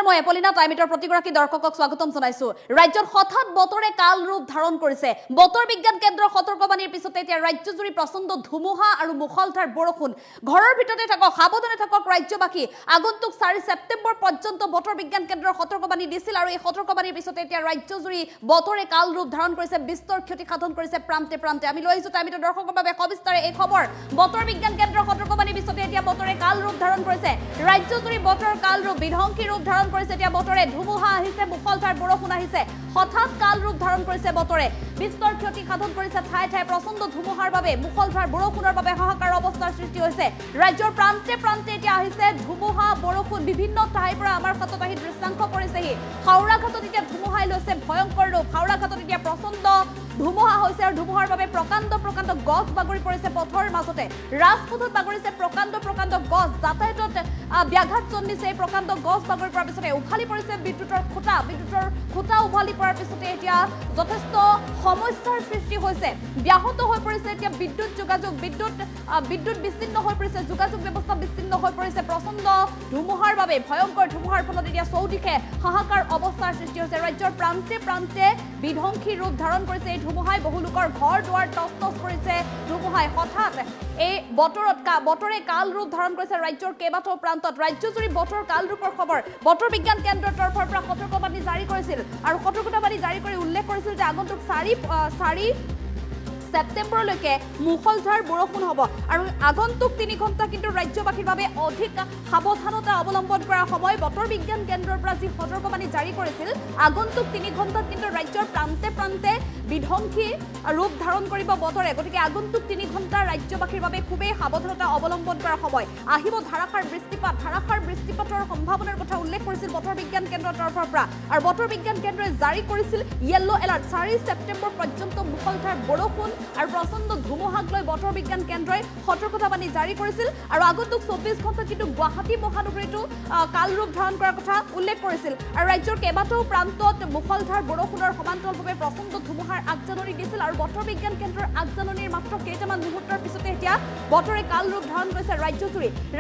নমস্কাৰ মই এপলিনা টাইমিটৰ প্ৰতিগৰাকী দৰ্শকক স্বাগতম জনাইছো ৰাজ্যৰ হঠাৎ বতৰে কাল ৰূপ ধাৰণ কৰিছে বতৰ বিজ্ঞান কেন্দ্ৰৰ সতৰ্কবাণীৰ পিছতে এতিয়া ৰাজ্যজুৰি প্ৰচণ্ড ধুমুহা আৰু মুখলধাৰ বৰষুণ ঘৰৰ ভিতৰতে থাকক সাৱধানে থাকক ৰাজ্যবাসী আগন্তুক 4 ছেপ্টেম্বৰ পৰ্যন্ত বতৰ বিজ্ঞান কেন্দ্ৰৰ সতৰ্কবাণী দিছিল আৰু এই সতৰ্কবাণীৰ পিছতে এতিয়া ৰাজ্যজুৰি বতৰে কাল ৰূপ ধাৰণ কৰিছে বিস্তৰ ক্ষতি সাধন কৰিছে প্ৰান্তে প্ৰান্তে আমি লৈ আহিছো টাইমিটৰ দৰ্শকৰ বাবে সবিস্তাৰে এই খবৰ বতৰ বিজ্ঞান কেন্দ্ৰৰ সতৰ্কবাণীৰ পিছতে এতিয়া বতৰে কাল ৰূপ ধাৰণ কৰিছে ৰাজ্যজুৰি বতৰ কাল ৰূপ বিধ্বংসী ৰূপ ধাৰণ কৰিছে এতিয়া বতৰে ধুমুহা আহিছে মুখলধাৰ বৰষুণ আহিছে হঠাৎ কাল ৰূপ ধাৰণ কৰিছে বতৰে বিস্তৰ ক্ষতি সাধন কৰিছে ঠাই ঠাই প্ৰচণ্ড ধুমুহাৰ বাবে মুখলধাৰ বৰষুণৰ বাবে হাহাকাৰ অৱস্থাৰ সৃষ্টি হৈছে ৰাজ্যৰ প্ৰান্তে প্ৰান্তে এতিয়া আহিছে ধুমুহা বৰষুণ বিভিন্ন ঠাইৰ পৰা আমাৰ হাতত আহি দৃশ্যাংশ পৰিছেহি হাওৰা ঘাটত এতিয়া ধুমুহাই লৈছে ভয়ংকৰ ৰূপ হাওৰা ঘাটত এতিয়া প্ৰচণ্ড ধুমুহা হৈছে আৰু ধুমুহাৰ বাবে প্ৰকাণ্ড প্ৰকাণ্ড গছ বাগৰি পৰিছে পথৰ মাজতে ৰাজপথত বাগৰিছে প্ৰকাণ্ড প্ৰকাণ্ড গছ যাতায়াতত ব্যাঘাত জন্মিছে এই প্ৰকাণ্ড গছ বাগৰি পৰাৰ পিছতে উভালি পৰিছে বিদ্যুতৰ খুঁটা উভালি পৰাৰ পিছতে এতিয়া যথেষ্ট সমস্যাৰ সৃষ্টি হৈছে ব্যাহত হৈ পৰিছে এতিয়া বিদ্যুৎ যোগাযোগ বিদ্যুৎ বিচ্ছিন্ন হৈ পৰিছে যোগাযোগ ব্যৱস্থা বিচ্ছিন্ন হৈ পৰিছে প্ৰচণ্ড ধুমুহাৰ বাবে ভয়ংকৰ ধুমুহাৰ ফলত এতিয়া চৌদিশে হাহাকাৰ অৱস্থাৰ সৃষ্টি হৈছে ৰাজ্যৰ প্ৰান্তে প্ৰান্তে বিধ্বংসী ৰূপ ধাৰণ কৰিছে এই ধুমুহাই বহু লোকৰ ঘৰ দুৱাৰ টচ কৰিছে ধুমুহাই হঠাৎ এই বতৰে কাল ৰূপ ধাৰণ কৰিছে ৰাজ্যৰ কেইবাটাও প্ৰান্তত ৰাজ্যজুৰি বতৰ কাল ৰূপৰ খবৰ বতৰ বিজ্ঞান কেন্দ্ৰৰ তৰফৰ পৰা সতৰ্কবাণী জাৰি কৰিছিল আৰু সতৰ্কবাণী জাৰি কৰি উল্লেখ কৰিছিল যে আগন্তুক 4 ছেপ্টেম্বৰলৈকে মুখলধাৰ বৰষুণ হ'ব আৰু আগন্তুক 3 ঘণ্টা কিন্তু ৰাজ্যবাসীৰ বাবে অধিক সাৱধানতা অৱলম্বন কৰা সময় বতৰ বিজ্ঞান কেন্দ্ৰৰ পৰা যি সতৰ্কবাণী জাৰি কৰিছিল আগন্তুক 3 ঘণ্টাত কিন্তু ৰাজ্যৰ প্ৰান্তে প্ৰান্তে বিধ্বংসী ৰূপ ধাৰণ কৰিব বতৰে গতিকে আগন্তুক 3 ঘণ্টা ৰাজ্যবাসীৰ বাবে খুবেই সাৱধানতা অৱলম্বন কৰা সময় আহিব ধাৰাসাৰ বৃষ্টিপাতৰ সম্ভাৱনাৰ কথা উল্লেখ কৰিছিল বতৰ বিজ্ঞান কেন্দ্ৰৰ তৰফৰ পৰা আৰু বতৰ বিজ্ঞান কেন্দ্ৰই জাৰি কৰিছিল য়েল্লো এলাৰ্ট 4 ছেপ্টেম্বৰ পৰ্যন্ত মুখলধাৰ বৰষুণ আৰু প্ৰচণ্ড ধুমুহাক লৈ বতৰ বিজ্ঞান কেন্দ্ৰই সতৰ্কবাণী জাৰি কৰিছিল আৰু আগন্তুক 24 ঘণ্টা কিন্তু গুৱাহাটী মহানগৰীতো কাল ৰূপ ধাৰণ কৰাৰ কথা উল্লেখ কৰিছিল আৰু ৰাজ্যৰ কেইবাটাও প্ৰান্তত মুখলধাৰ বৰষুণৰ সমান্তৰালভাৱে প্ৰচণ্ড ধুমুহাৰ আগজাননী দিছিল আৰু বতৰ বিজ্ঞান কেন্দ্ৰৰ আগজাননীৰ মাত্ৰ কেইটামান মুহূৰ্তৰ পিছতে এতিয়া বতৰে কাল ৰূপ ধাৰণ কৰিছে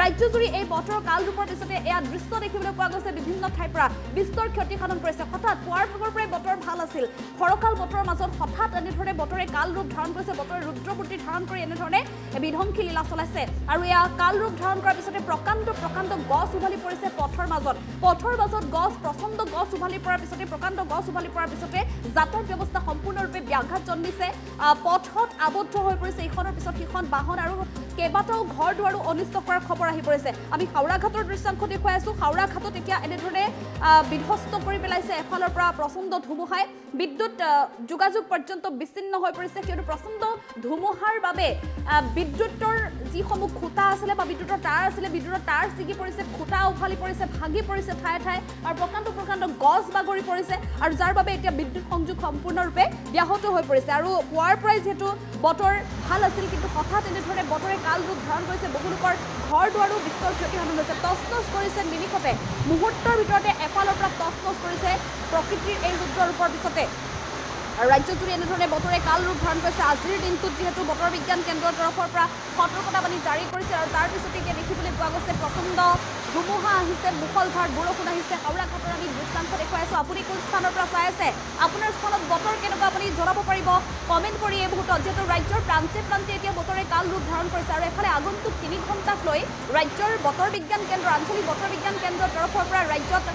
ৰাজ্যজুৰি এই বতৰ কাল ৰূপৰ পিছতে এয়া দৃশ্য দেখিবলৈ পোৱা গৈছে বিভিন্ন ঠাইৰ পৰা বিস্তৰ ক্ষতি সাধন কৰিছে হঠাৎ পুৱাৰ ভাগৰ পৰাই বতৰ ভাল আছিল ফৰকাল বতৰৰ মাজত হঠাৎ এনেধৰণে বতৰে কাল ৰূপ ধাৰণ কৰিছে বতৰে ৰুদ্ৰমূৰ্তি ধাৰণ কৰি এনেধৰণে বিধ্বংসী লীলা চলাইছে আৰু এয়া কাল ৰূপ ধাৰণ কৰাৰ পিছতে প্ৰকাণ্ড গছ উভালি পৰিছে পথৰ মাজত গছ প্ৰচণ্ড গছ উভালি পৰাৰ পিছতে প্ৰকাণ্ড গছ উভালি পৰাৰ পিছতে যাতায়াত ব্যৱস্থা সম্পূৰ্ণৰূপে ব্যাঘাত জন্মিছে পথত আবদ্ধ হৈ পৰিছে ইখনৰ পিছত সিখন বাহন আৰু কেইবাটাও ঘৰ দুৱাৰো অনিষ্ট কৰাৰ খবৰ আহি পৰিছে আমি হাওৰা ঘাটৰ দৃশ্যাংশ দেখুৱাই আছো হাওৰা ঘাটত এতিয়া এনেধৰণে বিধ্বস্ত কৰি পেলাইছে এফালৰ পৰা প্ৰচণ্ড ধুমুহাই বিদ্যুৎ যোগাযোগ পৰ্যন্ত বিচ্ছিন্ন হৈ পৰিছে কিয়নো প্ৰচণ্ড ধুমুহাৰ বাবে বিদ্যুতৰ যিসমূহ খুঁটা আছিলে বা বিদ্যুতৰ তাঁৰ ছিগি পৰিছে খুঁটা উভালি পৰিছে ভাগি পৰিছে ঠায়ে ঠায়ে আৰু প্ৰকাণ্ড গছ বাগৰি পৰিছে আৰু যাৰ বাবে এতিয়া বিদ্যুৎ সংযোগ সম্পূৰ্ণৰূপে ব্যাহত হৈ পৰিছে আৰু পুৱাৰ পৰাই যিহেতু বতৰ ভাল আছিল কিন্তু হঠাৎ এনেধৰণে বতৰে কাল ৰূপ ধাৰণ কৰিছে বহু লোকৰ ঘৰ দুৱাৰো বিস্তৰ ক্ষতি সাধন হৈছে টচ কৰিছে নিমিষতে মুহূৰ্তৰ ভিতৰতে এফালৰ পৰা টচ কৰিছে প্ৰকৃতিৰ এই ৰুদ্ৰৰূপৰ পিছতে আৰু ৰাজ্যজুৰি এনেধৰণে বতৰে কাল ৰূপ ধাৰণ কৰিছে আজিৰ দিনটোত যিহেতু বতৰ বিজ্ঞান কেন্দ্ৰৰ তৰফৰ পৰা সতৰ্কবাণী জাৰি কৰিছে আৰু তাৰ পিছতে এতিয়া দেখিবলৈ পোৱা গৈছে প্ৰচণ্ড ধুমুহা আহিছে মুখলধাৰ বৰষুণ আহিছে হাওৰা ঘাটৰ আমি দৃশ্যাংশ দেখুৱাই আছো আপুনি কোন স্থানৰ পৰা চাই আছে আপোনাৰ স্থানত বতৰ কেনেকুৱা আপুনি জনাব পাৰিব কমেণ্ট কৰি এই মুহূৰ্তত যিহেতু ৰাজ্যৰ প্ৰান্তে প্ৰান্তে এতিয়া বতৰে কাল ৰূপ ধাৰণ কৰিছে আৰু এফালে আগন্তুক 3 ঘণ্টাক লৈ ৰাজ্যৰ বতৰ বিজ্ঞান কেন্দ্ৰ আঞ্চলিক বতৰ বিজ্ঞান কেন্দ্ৰৰ তৰফৰ পৰা ৰাজ্যত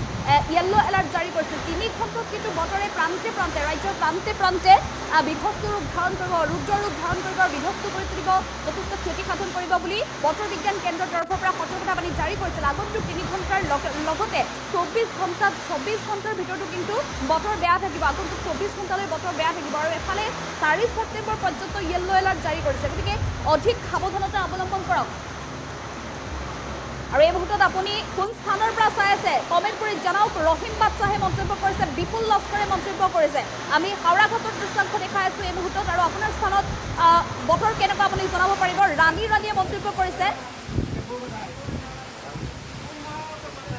য়েল্লো এলাৰ্ট জাৰি কৰিছিল 3 ঘণ্টাত কিন্তু বতৰে প্ৰান্তে ৰাজ্যৰ প্ৰান্তে বিধ্বস্ত ৰূপ ধাৰণ কৰিব ৰুদ্ৰ ৰূপ ধাৰণ কৰিব বিধ্বস্ত কৰি তুলিব যথেষ্ট ক্ষতি সাধন কৰিব বুলি বতৰ বিজ্ঞান কেন্দ্ৰৰ তৰফৰ পৰা সতৰ্কবাণী জাৰি কৰিছিল আগন্তুক 3 ঘণ্টাৰ লগতে 24 ঘণ্টাৰ ভিতৰতো কিন্তু বতৰ বেয়া থাকিব আগন্তুক 24 ঘণ্টালৈ বতৰ বেয়া থাকিব আৰু এফালে 4 ছেপ্টেম্বৰ পৰ্যন্ত য়েল্লো এলাৰ্ট জাৰি কৰিছে গতিকে অধিক সাৱধানতা অৱলম্বন কৰক আৰু এই মুহূৰ্তত আপুনি কোন স্থানৰ পৰা চাই আছে কমেণ্ট কৰি জনাওক ৰহিম বাদশ্বাহে মন্তব্য কৰিছে বিপুল লস্কৰে মন্তব্য কৰিছে আমি হাওৰা ঘাটৰ দৃশ্যাংশ দেখাই আছো এই মুহূৰ্তত আৰু আপোনাৰ স্থানত বতৰ কেনেকুৱা আপুনি জনাব পাৰিব ৰাণীয়ে মন্তব্য কৰিছে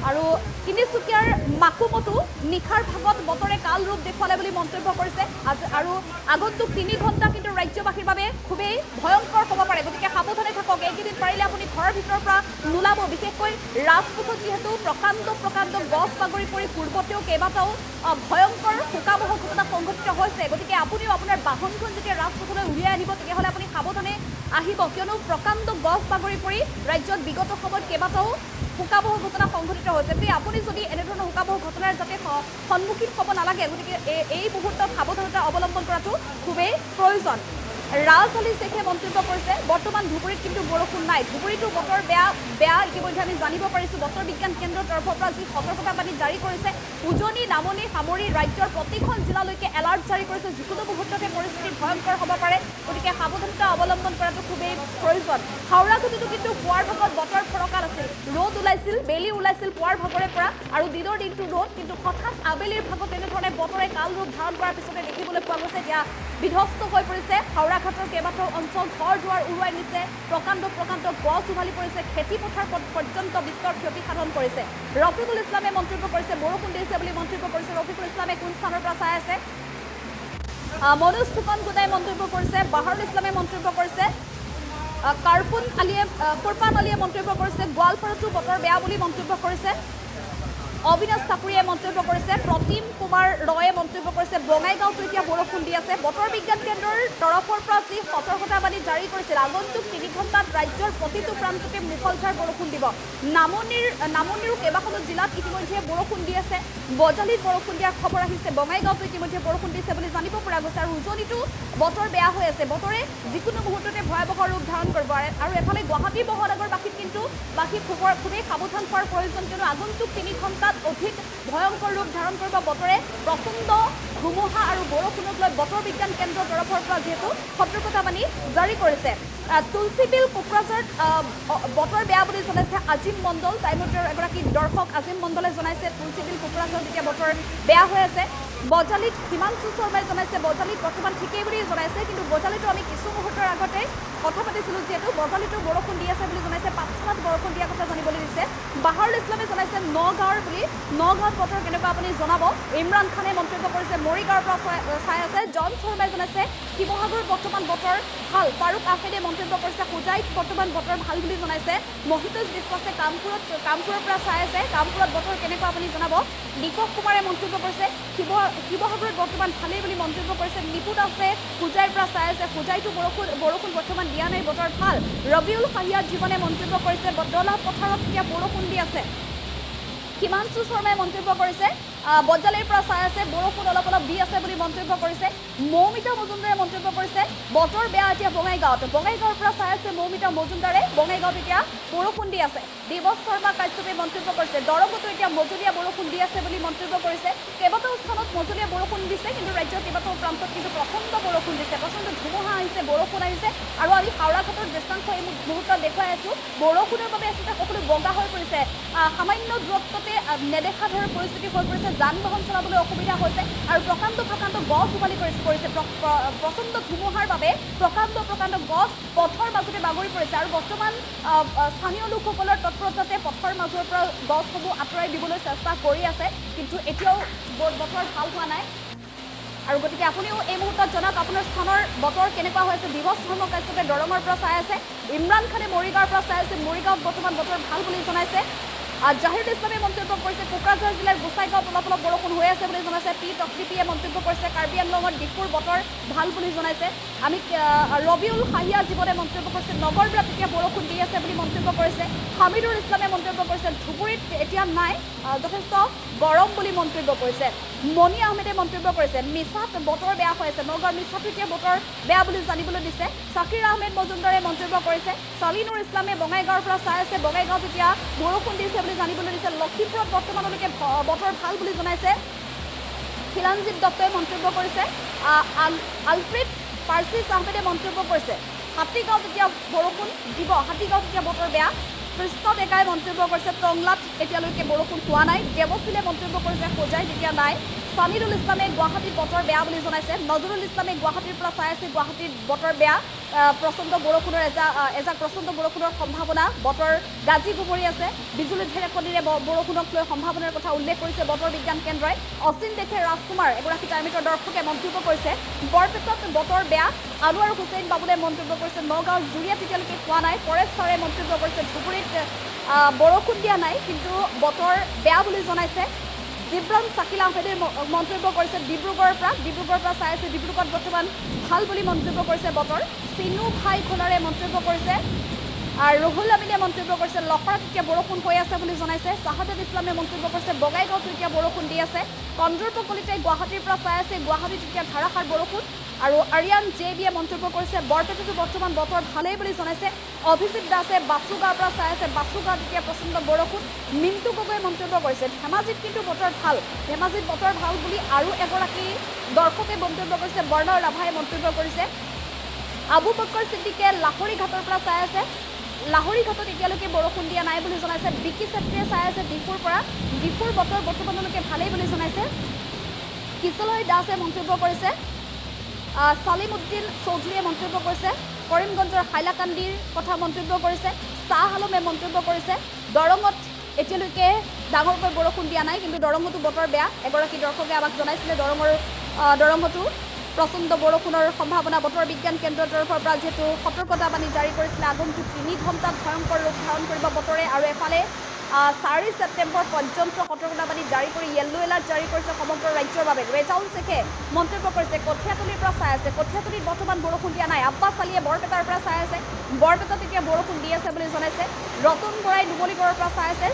আৰু তিনিচুকীয়াৰ মাকুমতো নিশাৰ ভাগত বতৰে কাল ৰূপ দেখুৱালে বুলি মন্তব্য কৰিছে আৰু আগন্তুক 3 ঘণ্টা কিন্তু ৰাজ্যবাসীৰ বাবে খুবেই ভয়ংকৰ হ'ব পাৰে গতিকে সাৱধানে থাকক এইকেইদিন পাৰিলে আপুনি ঘৰৰ ভিতৰৰ পৰা নোলাব বিশেষকৈ ৰাজপথত যিহেতু প্ৰকাণ্ড গছ বাগৰি পৰি পূৰ্বতেও কেইবাটাও ভয়ংকৰ শোকাবহ ঘটনা সংঘটিত হৈছে গতিকে আপুনিও আপোনাৰ বাহনখন যেতিয়া ৰাজপথলৈ উলিয়াই আনিব তেতিয়াহ'লে আপুনি সাৱধানে আহিব কিয়নো প্ৰকাণ্ড গছ বাগৰি পৰি ৰাজ্যত বিগত সময়ত কেইবাটাও শোকাবহ ঘটনা সংঘটিত হৈছে গতিকে আপুনি যদি এনেধৰণৰ শোকাবহ ঘটনাৰ যাতে সন্মুখীন হ'ব নালাগে গতিকে এই মুহূৰ্তত সাৱধানতা অৱলম্বন কৰাটো খুবেই প্ৰয়োজন ৰাজ আলী শেখে মন্তব্য কৰিছে বৰ্তমান ধুবুৰীত কিন্তু বৰষুণ নাই ধুবুৰীতো বতৰ বেয়া ইতিমধ্যে আমি জানিব পাৰিছোঁ বতৰ বিজ্ঞান কেন্দ্ৰৰ তৰফৰ পৰা যি সতৰ্কতাবাণী জাৰি কৰিছে উজনি নামনি সামৰি ৰাজ্যৰ প্ৰতিখন জিলালৈকে এলাৰ্ট জাৰি কৰিছে যিকোনো মুহূৰ্ততে পৰিস্থিতি ভয়ংকৰ হ'ব পাৰে গতিকে সাৱধানতা অৱলম্বন কৰাটো খুবেই প্ৰয়োজন হাওৰাঘাটতো কিন্তু পুৱাৰ ভাগত বতৰ ফৰকাল আছিল ৰ'দ ওলাইছিল বেলি ওলাইছিল পুৱাৰ ভাগৰে পৰা আৰু দিনৰ দিনটো ৰ'দ কিন্তু হঠাৎ আবেলিৰ ভাগত এনেধৰণে বতৰে কাল ৰূপ ধাৰণ কৰাৰ পিছতে দেখিবলৈ পোৱা গৈছে এতিয়া বিধ্বস্ত হৈ পৰিছে হাওৰাঘাটৰ কেইবাটাও অঞ্চল ঘৰ দুৱাৰ উৰুৱাই নিছে প্ৰকাণ্ড গছ উভালি পৰিছে খেতি পথাৰ পৰ্যন্ত বিস্তৰ ক্ষতি সাধন কৰিছে ৰফিকুল ইছলামে মন্তব্য কৰিছে বৰষুণ দিছে বুলি মন্তব্য কৰিছে ৰফিকুল ইছলামে কোন স্থানৰ পৰা চাই আছে মনোজ ফুকন গুদাই মন্তব্য কৰিছে বাহাৰুল ইছলামে মন্তব্য কৰিছে কুৰপান আলীয়ে মন্তব্য কৰিছে গোৱালপাৰাতো বতৰ বেয়া বুলি মন্তব্য কৰিছে অবিনাশ ঠাকুৰীয়ে মন্তব্য কৰিছে প্ৰতিম কুমাৰ ৰয়ে মন্তব্য কৰিছে বঙাইগাঁৱতো এতিয়া বৰষুণ দি আছে বতৰ বিজ্ঞান কেন্দ্ৰৰ তৰফৰ পৰা যি সতৰ্কতাবাণী জাৰি কৰিছিল আগন্তুক 3 ঘণ্টাত ৰাজ্যৰ প্ৰতিটো প্ৰান্ততে মুষলধাৰ বৰষুণ দিব নামনিৰো কেইবাখনো জিলাত ইতিমধ্যে বৰষুণ দি আছে বজালিত বৰষুণ দিয়াৰ খবৰ আহিছে বঙাইগাঁৱতো ইতিমধ্যে বৰষুণ দিছে বুলি জানিব পৰা গৈছে আৰু উজনিতো বতৰ বেয়া হৈ আছে বতৰে যিকোনো মুহূৰ্ততে ভয়াৱহ ৰূপ ধাৰণ কৰিব আৰু এফালে গুৱাহাটী মহানগৰবাসীত কিন্তু খুবেই সাৱধান হোৱাৰ প্ৰয়োজন কিয়নো আগন্তুক 3 ঘণ্টা অধিক ভয়ংকৰ ৰূপ ধাৰণ কৰিব বতৰে প্ৰচণ্ড ধুমুহা আৰু বৰষুণক লৈ বতৰ বিজ্ঞান কেন্দ্ৰৰ তৰফৰ পৰা যিহেতু সতৰ্কতাবাণী জাৰি কৰিছে তুলসীবিল কোকৰাঝাৰত বতৰ বেয়া বুলি জনাইছে আজিম মণ্ডল টাইমতৰ এগৰাকী দৰ্শক আজিম মণ্ডলে জনাইছে তুলসীবিল কোকৰাঝাৰত এতিয়া বতৰ বেয়া হৈ আছে বজালিত হিমাংশু শৰ্মাই জনাইছে বজালিত বৰ্তমান ঠিকেই বুলি জনাইছে কিন্তু বজালিতো আমি কিছু মুহূৰ্তৰ আগতে কথা পাতিছিলোঁ যিহেতু বজালিতো বৰষুণ দি আছে বুলি জনাইছে পাঠশালাত বৰষুণ দিয়াৰ কথা জানিবলৈ দিছে বাহাৰুল ইছলামে জনাইছে নগাঁৱত বতৰ কেনেকুৱা আপুনি জনাব ইমৰান খানে মন্তব্য কৰিছে মৰিগাঁৱৰ পৰা চাই আছে জন শৰ্মাই জনাইছে শিৱসাগৰত বৰ্তমান বতৰ ভাল ফাৰুক আহমেদে মন্তব্য কৰিছে হোজাইত বৰ্তমান বতৰ ভাল বুলি জনাইছে মহিতোজ বিশ্বাসে কামপুৰৰ পৰা চাই আছে কামপুৰত বতৰ কেনেকুৱা আপুনি জনাব দীপক কুমাৰে মন্তব্য কৰিছে শিৱসাগৰত বৰ্তমান ভালেই বুলি মন্তব্য কৰিছে নিপু দাসে হোজাইৰ পৰা চাই আছে হোজাইতো বৰষুণ বৰ্তমান দিয়া নাই বতৰ ভাল ৰবিউল হাহিয়াত জীৱনে মন্তব্য কৰিছে বদলা পথাৰত এতিয়া বৰষুণ দি আছে হিমাংশু শৰ্মাই মন্তব্য কৰিছে বজালিৰ পৰা চাই আছে বৰষুণ অলপ দি আছে বুলি মন্তব্য কৰিছে মৌমিতা মজুমদাৰে মন্তব্য কৰিছে বতৰ বেয়া এতিয়া বঙাইগাঁৱৰ পৰা চাই আছে মৌমিতা মজুমদাৰে বঙাইগাঁৱত এতিয়া বৰষুণ দি আছে দিৱস শৰ্মা কাশ্যপে মন্তব্য কৰিছে দৰঙতো এতিয়া মজলীয়া বৰষুণ দি আছে বুলি মন্তব্য কৰিছে কেইবাটাও স্থানত মজলীয়া বৰষুণ দিছে কিন্তু ৰাজ্যৰ কেইবাটাও প্ৰান্তত কিন্তু প্ৰচণ্ড বৰষুণ দিছে প্ৰচণ্ড ধুমুহা আহিছে বৰষুণ আহিছে আৰু আমি হাওৰাঘাটৰ দৃশ্যাংশ এই মুহূৰ্তত দেখুৱাই আছোঁ বৰষুণৰ বাবে আচলতে সকলো বগা হৈ পৰিছে সামান্য দূৰত্বতে নেদেখা ধৰণৰ পৰিস্থিতি হৈ পৰিছে যান বাহন চলাবলৈ অসুবিধা হৈছে আৰু প্ৰকাণ্ড গছ উভালি পৰিছে প্ৰচণ্ড ধুমুহাৰ বাবে প্ৰকাণ্ড গছ পথৰ মাজতে বাগৰি পৰিছে আৰু বৰ্তমান স্থানীয় লোকসকলৰ তৎপৰতাতে পথৰ মাজৰ পৰা গছসমূহ আঁতৰাই দিবলৈ চেষ্টা কৰি আছে কিন্তু এতিয়াও বতৰ ভাল হোৱা নাই আৰু গতিকে আপুনিও এই মুহূৰ্তত জনাওক আপোনাৰ স্থানৰ বতৰ কেনেকুৱা হৈ আছে দিৱস শৰ্মা কাশ্যপে দৰঙৰ পৰা চাই আছে ইমৰান খানে মৰিগাঁৱৰ পৰা চাই আছে মৰিগাঁৱত বৰ্তমান বতৰ ভাল বুলি জনাইছে জাহিৰুল ইছলামে মন্তব্য কৰিছে কোকৰাঝাৰ জিলাৰ গোসাইগাঁৱত অলপ বৰষুণ হৈ আছে বুলি জনাইছে পিয়ে মন্তব্য কৰিছে কাৰ্বি আংলঙত ডিফুৰ বতৰ ভাল বুলি জনাইছে আমি ৰবিউল হাহিয়া জীৱনে মন্তব্য কৰিছে নগৰবিলাত এতিয়া বৰষুণ দি আছে বুলি মন্তব্য কৰিছে হামিদুল ইছলামে মন্তব্য কৰিছে ধুবুৰীত এতিয়া নাই যথেষ্ট গৰম বুলি মন্তব্য কৰিছে মণি আহমেদে মন্তব্য কৰিছে মিছাত বতৰ বেয়া হৈ আছে নগৰ মিছাতো এতিয়া বতৰ বেয়া বুলি জানিবলৈ দিছে চাকিৰ আহমেদ মজুমদাৰে মন্তব্য কৰিছে চালিনুৰ ইছলামে বঙাইগাঁৱৰ পৰা চাই আছে বঙাইগাঁৱত এতিয়া বৰষুণ দিছে বুলি জানিবলৈ দিছে লখিমপুৰত বৰ্তমানলৈকে বতৰ ভাল বুলি জনাইছে খিলানজিৎ দত্তই মন্তব্য কৰিছে আলফ্ৰেড পাৰ্চিছ আহমেদে মন্তব্য কৰিছে হাতীগাঁৱত এতিয়া বৰষুণ দিব হাতীগাঁৱত এতিয়া বতৰ বেয়া কৃষ্ণ ডেকাই মন্তব্য কৰিছে টংলাত এতিয়ালৈকে বৰষুণ হোৱা নাই দেৱশীলে মন্তব্য কৰিছে হোজাইত এতিয়া নাই সামিৰুল ইছলামে গুৱাহাটীৰ বতৰ বেয়া বুলি জনাইছে নজৰুল ইছলামে গুৱাহাটীৰ পৰা চাই আছে গুৱাহাটীৰ বতৰ বেয়া প্ৰচণ্ড বৰষুণৰ এজাক প্ৰচণ্ড বৰষুণৰ সম্ভাৱনা বতৰ গাজি গুমৰি আছে বিজুলী ঢেৰেকণিৰে বৰষুণক লৈ সম্ভাৱনাৰ কথা উল্লেখ কৰিছে বতৰ বিজ্ঞান কেন্দ্ৰই অসীম দেখে ৰাজকুমাৰ এগৰাকী টাইমিটৰ দৰ্শকে মন্তব্য কৰিছে বৰপেটাত বতৰ বেয়া আলু আৰু হুছেইন বাবুলে মন্তব্য কৰিছে নগাঁৱৰ জুৰিয়াত এতিয়ালৈকে হোৱা নাই পৰেশ ছাৰে মন্তব্য কৰিছে ধুবুৰীত বৰষুণ দিয়া নাই কিন্তু বতৰ বেয়া বুলি জনাইছে জিব্ৰান চাকিলা আহমেদে মন্তব্য কৰিছে ডিব্ৰুগড়ৰ পৰা চাই আছে ডিব্ৰুগড়ত বৰ্তমান ভাল বুলি মন্তব্য কৰিছে বতৰ চিনু ভাই খোলাৰে মন্তব্য কৰিছে আৰু ৰহুল আমিনে মন্তব্য কৰিছে লখৰাত এতিয়া বৰষুণ হৈ আছে বুলি জনাইছে চাহাদত ইছলামে মন্তব্য কৰিছে বগাইগাঁৱত এতিয়া বৰষুণ দি আছে কন্দৰ্প কলিতাই গুৱাহাটীৰ পৰা চাই আছে গুৱাহাটীত এতিয়া ধাৰাসাৰ বৰষুণ আৰু আৰিয়ান জেবিয়ে মন্তব্য কৰিছে বৰপেটাতো বৰ্তমান বতৰ ভালেই বুলি জনাইছে অভিজিত দাসে বাসুগাঁৱৰ পৰা চাই আছে বাসুগাঁৱত এতিয়া প্ৰচণ্ড বৰষুণ মিণ্টু গগৈয়ে মন্তব্য কৰিছে ধেমাজিত কিন্তু বতৰ ভাল ধেমাজিত বতৰ ভাল বুলি আৰু এগৰাকী দৰ্শকে মন্তব্য কৰিছে বৰ্ণৰ ৰাভাই মন্তব্য কৰিছে আবু বকৰ সিদ্দিকে লাহৰী ঘাটৰ পৰা চাই আছে লাহৰী ঘাটত এতিয়ালৈকে বৰষুণ দিয়া নাই বুলি জনাইছে বিকি চেত্ৰীয়ে চাই আছে ডিফুৰ বতৰ বৰ্তমানলৈকে ভালেই বুলি জনাইছে কিশলয় দাসে মন্তব্য কৰিছে সালিমউদ্দিন চৌধুৰীয়ে মন্তব্য কৰিছে কৰিমগঞ্জৰ হাইলাকান্দিৰ কথা মন্তব্য কৰিছে চাহ আলমে মন্তব্য কৰিছে দৰঙত এতিয়ালৈকে ডাঙৰকৈ বৰষুণ দিয়া নাই কিন্তু দৰঙতো বতৰ বেয়া এগৰাকী দৰ্শকে আমাক জনাইছিলে দৰঙতো প্ৰচণ্ড বৰষুণৰ সম্ভাৱনা বতৰ বিজ্ঞান কেন্দ্ৰৰ তৰফৰ পৰা যেহেতু সতৰ্কতাবাণী জাৰি কৰিছিলে আগন্তুক 3 ঘণ্টাত ভয়ংকৰ ৰূপ ধাৰণ কৰিব বতৰে আৰু এফালে 4 ছেপ্টেম্বৰ পৰ্যন্ত সতৰ্কতাবাণী জাৰি কৰি য়েল্লো এলাৰ্ট জাৰি কৰিছে সমগ্ৰ ৰাজ্যৰ বাবে ৰেজাউল শেখে মন্তব্য কৰিছে কঠীয়াতলিৰ পৰা চাই আছে কঠীয়াতলিত বৰ্তমান বৰষুণ দিয়া নাই আব্বাছ আলীয়ে বৰপেটাৰ পৰা চাই আছে বৰপেটাত এতিয়া বৰষুণ দি আছে বুলি জনাইছে ৰতন বৰাই নুমলীগড়ৰ পৰা চাই আছে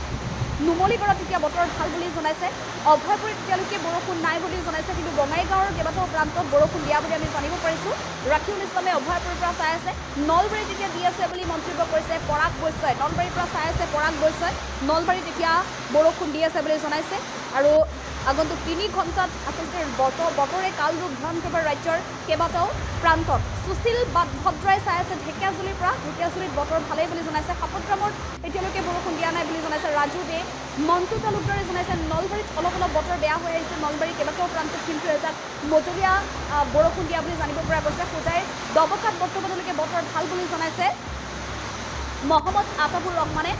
নুমলীগড়ত এতিয়া বতৰ ভাল বুলি জনাইছে অভয়পুৰীত এতিয়ালৈকে বৰষুণ নাই বুলি জনাইছে কিন্তু বঙাইগাঁৱৰ কেইবাটাও প্ৰান্তত বৰষুণ দিয়া বুলি আমি জানিব পাৰিছোঁ ৰাকিউল ইছলামে অভয়পুৰীৰ পৰা চাই আছে নলবাৰীত এতিয়া দি আছে বুলি মন্তব্য কৰিছে পৰাগ বৈশ্যই নলবাৰীৰ পৰা চাই আছে পৰাগ বৈশ্যই নলবাৰীত এতিয়া বৰষুণ দি আছে বুলি জনাইছে আৰু আগন্তুক 3 ঘণ্টাত আচলতে বতৰে কাল ৰূপ ধাৰণ কৰিব ৰাজ্যৰ কেইবাটাও প্ৰান্তত সুশীল ভদ্ৰাই চাই আছে ঢেকীয়াজুলিৰ পৰা ঢেকীয়াজুলিত বতৰ ভালেই বুলি জনাইছে সাপগ্ৰামত এতিয়ালৈকে বৰষুণ দিয়া নাই বুলি জনাইছে ৰাজু দে মন্টু তালুকদাৰে জনাইছে নলবাৰীত অলপ বতৰ বেয়া হৈ আহিছে নলবাৰীৰ কেইবাটাও প্ৰান্তত কিন্তু এজাক মজলীয়া বৰষুণ দিয়া বুলি জানিব পৰা গৈছে হোজাইৰ দবকাত বৰ্তমানলৈকে বতৰ ভাল বুলি জনাইছে মহম্মদ আতাবুৰ ৰহমানে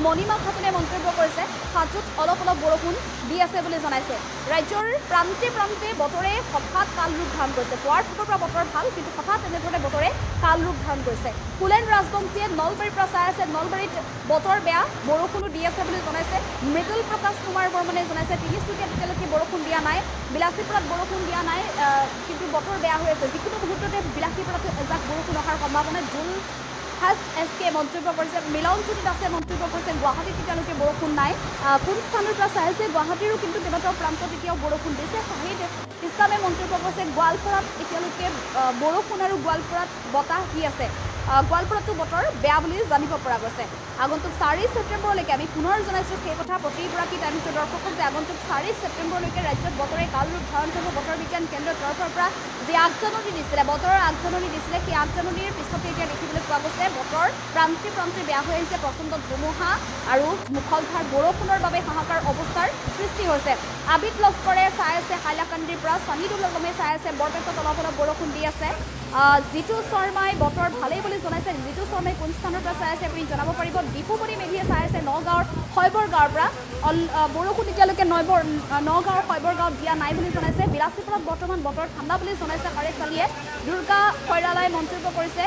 মণিমা খাতুনে মন্তব্য কৰিছে হাজোত অলপ বৰষুণ দি আছে বুলি জনাইছে ৰাজ্যৰ প্ৰান্তে বতৰে হঠাৎ কাল ৰূপ ধাৰণ কৰিছে পুৱাৰ ভাগৰ পৰা বতৰ ভাল কিন্তু হঠাৎ এনেধৰণে বতৰে কাল ৰূপ ধাৰণ কৰিছে কুলেন ৰাজবংশীয়ে নলবাৰীৰ পৰা চাই আছে নলবাৰীত বতৰ বেয়া বৰষুণো দি আছে বুলি জনাইছে মৃদুল প্ৰকাশ কুমাৰ বৰ্মনে জনাইছে তিনিচুকীয়াত এতিয়ালৈকে বৰষুণ দিয়া নাই বিলাসীপুৰত বৰষুণ দিয়া নাই কিন্তু বতৰ বেয়া হৈ আছে যিকোনো মুহূৰ্ততে বিলাসীপুৰতো এজাক বৰষুণ অহাৰ সম্ভাৱনা জুল এছকে মন্তব্য কৰিছে মিলনজ্যোতি দাসে মন্তব্য কৰিছে গুৱাহাটীত এতিয়ালৈকে বৰষুণ নাই কোন স্থানৰ পৰা চাই আছে গুৱাহাটীৰো কিন্তু কেইবাটাও প্ৰান্তত এতিয়াও বৰষুণ দিছে শাহিদ ইছলামে মন্তব্য কৰিছে গোৱালপাৰাত এতিয়ালৈকে বৰষুণ আৰু গোৱালপাৰাত বতাহ দি আছে গোৱালপাৰাতো বতৰ বেয়া বুলি জানিব পৰা গৈছে আগন্তুক 4 ছেপ্টেম্বৰলৈকে আমি পুনৰ জনাইছোঁ সেই কথা প্ৰতিগৰাকী টাইমটো দৰ্শকক যে আগন্তুক 4 ছেপ্টেম্বৰলৈকে ৰাজ্যত বতৰে কাল ৰূপ ধাৰণ কৰিব বতৰ বিজ্ঞান কেন্দ্ৰৰ তৰফৰ পৰা যি আগজাননী দিছিলে বতৰৰ আগজাননী দিছিলে সেই আগজাননীৰ পিছতে এতিয়া দেখিবলৈ পোৱা গৈছে বতৰ প্ৰান্তে বেয়া হৈ আহিছে প্ৰচণ্ড ধুমুহা আৰু মুখলধাৰ বৰষুণৰ বাবে হাহাকাৰ অৱস্থাৰ সৃষ্টি হৈছে আবিদ লস্কৰে চাই আছে হাইলাকান্দিৰ পৰা সামিদুল আলমে চাই আছে বৰপেটাত অলপ বৰষুণ দি আছে জিতু শৰ্মাই বতৰ ভালেই বুলি জনাইছে জিতু শৰ্মাই কোন স্থানৰ পৰা চাই আছে আপুনি জনাব পাৰিব দীপুমণি মেধিয়ে চাই আছে নগাঁৱৰ শৈবৰগাঁৱৰ পৰা বৰষুণ এতিয়ালৈকে নগাঁৱৰ শৈবৰগাঁৱত দিয়া নাই বুলি জনাইছে বিলাসীপুৰত বৰ্তমান বতৰ ঠাণ্ডা বুলি জনাইছে হাৰেছ আলীয়ে দুৰ্গা খৈৰালাই মন্তব্য কৰিছে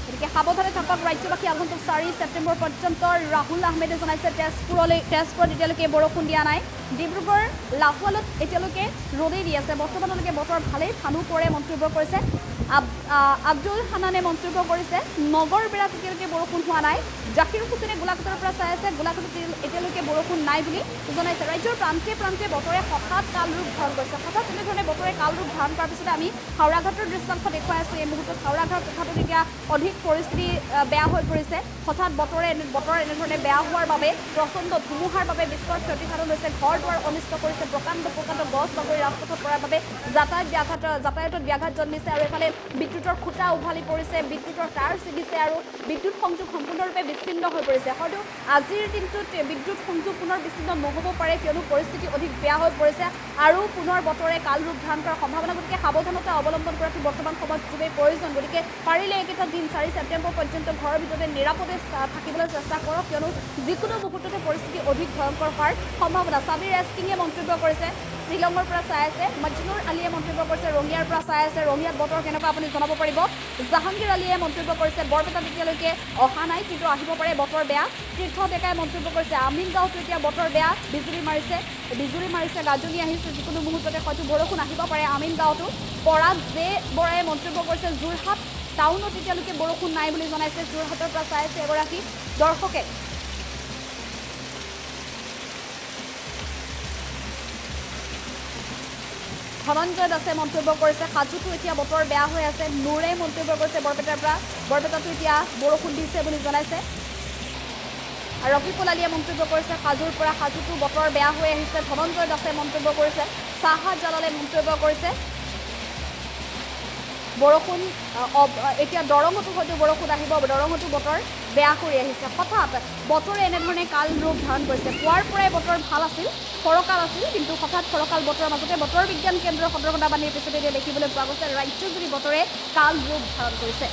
গতিকে সাৱধানে থাকক ৰাজ্যবাসী আগন্তুক 4 ছেপ্টেম্বৰ পৰ্যন্ত ৰাহুল আহমেদে জনাইছে তেজপুৰত এতিয়ালৈকে বৰষুণ দিয়া নাই ডিব্ৰুগড় লাহোৱালত এতিয়ালৈকে ৰ'দেই দি আছে বৰ্তমানলৈকে বতৰ ভালেই ফানু পৰে মন্তব্য কৰিছে আব্দুল হানানে মন্তব্য কৰিছে নগৰ বেৰাত এতিয়ালৈকে বৰষুণ হোৱা নাই জাকিৰ হুছেইনে গোলাঘাটৰ পৰা চাই আছে গোলাঘাটত এতিয়ালৈকে বৰষুণ নাই বুলি জনাইছে ৰাজ্যৰ প্ৰান্তে বতৰে হঠাৎ কাল ৰূপ ধাৰণ কৰিছে হঠাৎ এনেধৰণে বতৰে কাল ৰূপ ধাৰণ কৰাৰ পিছতে আমি হাওৰাঘাটৰ দৃশ্যাংশ দেখুৱাই আছোঁ এই মুহূৰ্তত হাওৰাঘাট কথাটো এতিয়া অধিক পৰিস্থিতি বেয়া হৈ পৰিছে হঠাৎ বতৰ এনেধৰণে বেয়া হোৱাৰ বাবে প্ৰচণ্ড ধুমুহাৰ বাবে বিস্তৰ ক্ষতিসাধন হৈছে ঘৰ দুৱাৰ অনিষ্ট কৰিছে প্ৰকাণ্ড গছ বাগৰি ৰাজপথত পৰাৰ বাবে যাতায়াতত ব্যাঘাত জন্মিছে আৰু এফালে বিদ্যুতৰ খুঁটা উভালি পৰিছে বিদ্যুতৰ তাঁৰ ছিগিছে আৰু বিদ্যুৎ সংযোগ সম্পূৰ্ণৰূপে বিচ্ছিন্ন হৈ পৰিছে হয়তো আজিৰ দিনটোত বিদ্যুৎ সংযোগ পুনৰ বিচ্ছিন্ন নহ'ব পাৰে কিয়নো পৰিস্থিতি অধিক বেয়া হৈ পৰিছে আৰু পুনৰ বতৰে কাল ৰূপ ধাৰণ কৰাৰ সম্ভাৱনা গতিকে সাৱধানতা অৱলম্বন কৰাটো বৰ্তমান সময়ত খুবেই প্ৰয়োজন গতিকে পাৰিলে এইকেইটা দিন 4 ছেপ্টেম্বৰ পৰ্যন্ত ঘৰৰ ভিতৰতে নিৰাপদে থাকিবলৈ চেষ্টা কৰক কিয়নো যিকোনো মুহূৰ্ততে পৰিস্থিতি অধিক ভয়ংকৰ হোৱাৰ সম্ভাৱনা সাবিৰ এছকিঙে মন্তব্য কৰিছে শ্ৰীলংকাৰ পৰা চাই আছে মজনুৰ আলীয়ে মন্তব্য কৰিছে ৰঙিয়াৰ পৰা চাই আছে ৰঙিয়াত বতৰ কেনেকুৱা আপুনি জনাব পাৰিব জাহাংগীৰ আলীয়ে মন্তব্য কৰিছে বৰপেটাত এতিয়ালৈকে অহা নাই কিন্তু আহিব পাৰে বতৰ বেয়া তীৰ্থ ডেকাই মন্তব্য কৰিছে আমিনগাঁৱত এতিয়া বতৰ বেয়া বিজুলী মাৰিছে গাজনি আহিছে যিকোনো মুহূৰ্ততে হয়তো বৰষুণ আহিব পাৰে আমিনগাঁৱতো পৰাগ জে বৰাই মন্তব্য কৰিছে যোৰহাট টাউনত এতিয়ালৈকে বৰষুণ নাই বুলি জনাইছে যোৰহাটৰ পৰা চাই আছে এগৰাকী দৰ্শকে ধনঞ্জয় দাসে মন্তব্য কৰিছে সাজুতো এতিয়া বতৰ বেয়া হৈ আছে নুৰে মন্তব্য কৰিছে বৰপেটাতো এতিয়া বৰষুণ দিছে বুলি জনাইছে আৰু ৰফিকুল আলীয়ে মন্তব্য কৰিছে সাজুৰ পৰা সাজুতো বতৰ বেয়া হৈ আহিছে ধনঞ্জয় দাসে মন্তব্য কৰিছে সাহাদ জালালে মন্তব্য কৰিছে বৰষুণ এতিয়া দৰঙতো হয়তো বৰষুণ আহিব দৰঙতো বতৰ বেয়া কৰি আহিছে হঠাৎ বতৰে এনেধৰণে কাল ৰূপ ধাৰণ কৰিছে পুৱাৰ পৰাই বতৰ ভাল আছিল ফৰকাল আছিল কিন্তু হঠাৎ ফৰকাল বতৰৰ মাজতে বতৰ বিজ্ঞান কেন্দ্ৰৰ সতৰ্কতাবাণীৰ পিছতে এতিয়া দেখিবলৈ পোৱা গৈছে ৰাজ্যজুৰি বতৰে কাল ৰূপ ধাৰণ কৰিছে